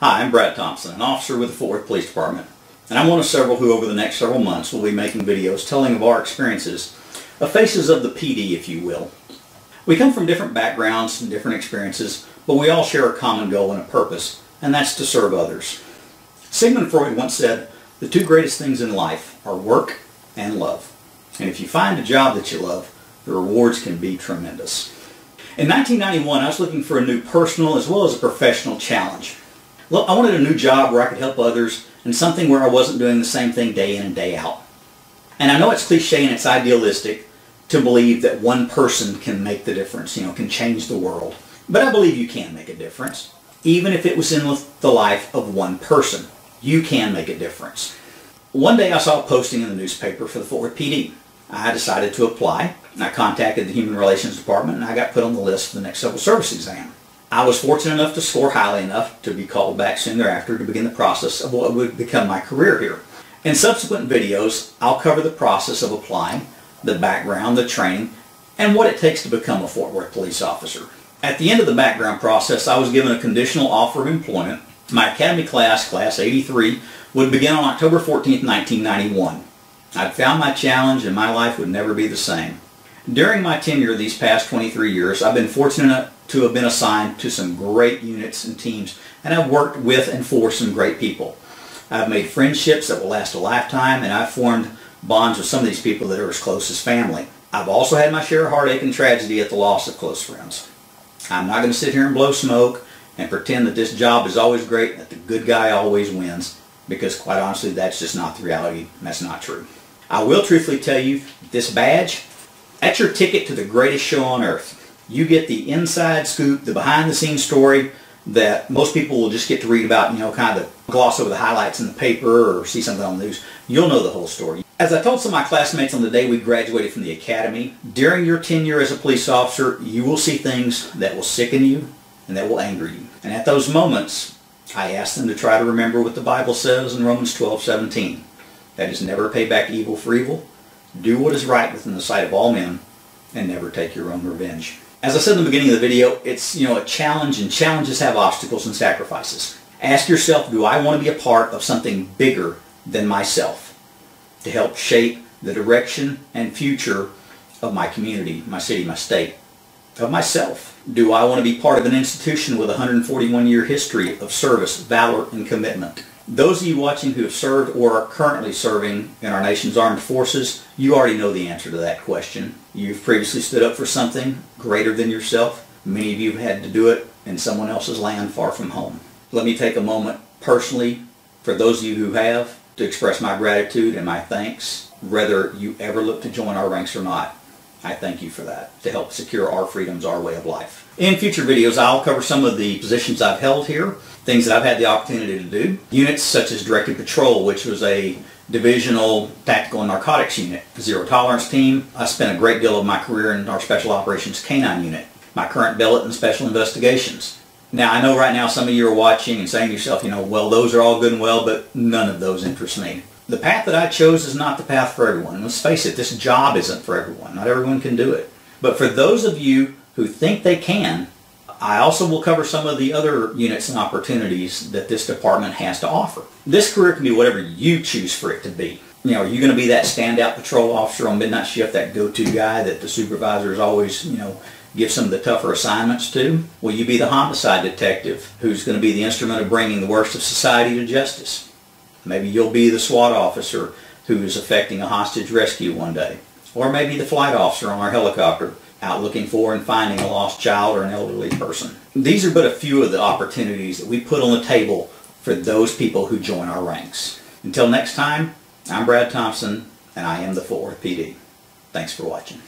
Hi, I'm Brad Thompson, an officer with the Fort Worth Police Department, and I'm one of several who over the next several months will be making videos telling of our experiences, of faces of the PD, if you will. We come from different backgrounds and different experiences, but we all share a common goal and a purpose, and that's to serve others. Sigmund Freud once said, the two greatest things in life are work and love. And if you find a job that you love, the rewards can be tremendous. In 1991, I was looking for a new personal as well as a professional challenge. Look, I wanted a new job where I could help others and something where I wasn't doing the same thing day in and day out. And I know it's cliche and it's idealistic to believe that one person can make the difference, can change the world. But I believe you can make a difference. Even if it was in the life of one person, you can make a difference. One day I saw a posting in the newspaper for the Fort Worth PD. I decided to apply, and I contacted the Human Relations Department, and I got put on the list for the next civil service exam. I was fortunate enough to score highly enough to be called back soon thereafter to begin the process of what would become my career here. In subsequent videos, I'll cover the process of applying, the background, the training, and what it takes to become a Fort Worth police officer. At the end of the background process, I was given a conditional offer of employment. My academy class, Class 83, would begin on October 14, 1991. I'd found my challenge and my life would never be the same. During my tenure these past 23 years, I've been fortunate to have been assigned to some great units and teams, and I've worked with and for some great people. I've made friendships that will last a lifetime, and I've formed bonds with some of these people that are as close as family. I've also had my share of heartache and tragedy at the loss of close friends. I'm not going to sit here and blow smoke and pretend that this job is always great and that the good guy always wins, because quite honestly, that's just not the reality. That's not true. I will truthfully tell you, this badge, that's your ticket to the greatest show on earth. You get the inside scoop, the behind-the-scenes story that most people will just get to read about, kind of gloss over the highlights in the paper or see something on the news. You'll know the whole story. As I told some of my classmates on the day we graduated from the academy, during your tenure as a police officer, you will see things that will sicken you and that will anger you. And at those moments, I ask them to try to remember what the Bible says in Romans 12:17. That is, never pay back evil for evil, do what is right within the sight of all men, and never take your own revenge. As I said in the beginning of the video, it's a challenge, and challenges have obstacles and sacrifices. Ask yourself, do I want to be a part of something bigger than myself to help shape the direction and future of my community, my city, my state, of myself? Do I want to be part of an institution with a 141-year history of service, valor, and commitment? Those of you watching who have served or are currently serving in our nation's armed forces, you already know the answer to that question. You've previously stood up for something greater than yourself. Many of you have had to do it in someone else's land far from home. Let me take a moment personally for those of you who have to express my gratitude and my thanks, whether you ever look to join our ranks or not. I thank you for that, to help secure our freedoms, our way of life. In future videos, I'll cover some of the positions I've held here, things that I've had the opportunity to do. Units such as Directed Patrol, which was a divisional tactical and narcotics unit. Zero tolerance team. I spent a great deal of my career in our Special Operations Canine unit. My current billet in Special Investigations. Now, I know right now some of you are watching and saying to yourself, well, those are all good and well, but none of those interest me. The path that I chose is not the path for everyone. And let's face it, this job isn't for everyone. Not everyone can do it. But for those of you who think they can, I also will cover some of the other units and opportunities that this department has to offer. This career can be whatever you choose for it to be. Are you going to be that standout patrol officer on midnight shift, that go-to guy that the supervisors always, give some of the tougher assignments to? Will you be the homicide detective who's going to be the instrument of bringing the worst of society to justice? Maybe you'll be the SWAT officer who is effecting a hostage rescue one day. Or maybe the flight officer on our helicopter out looking for and finding a lost child or an elderly person. These are but a few of the opportunities that we put on the table for those people who join our ranks. Until next time, I'm Brad Thompson, and I am the Fort Worth PD. Thanks for watching.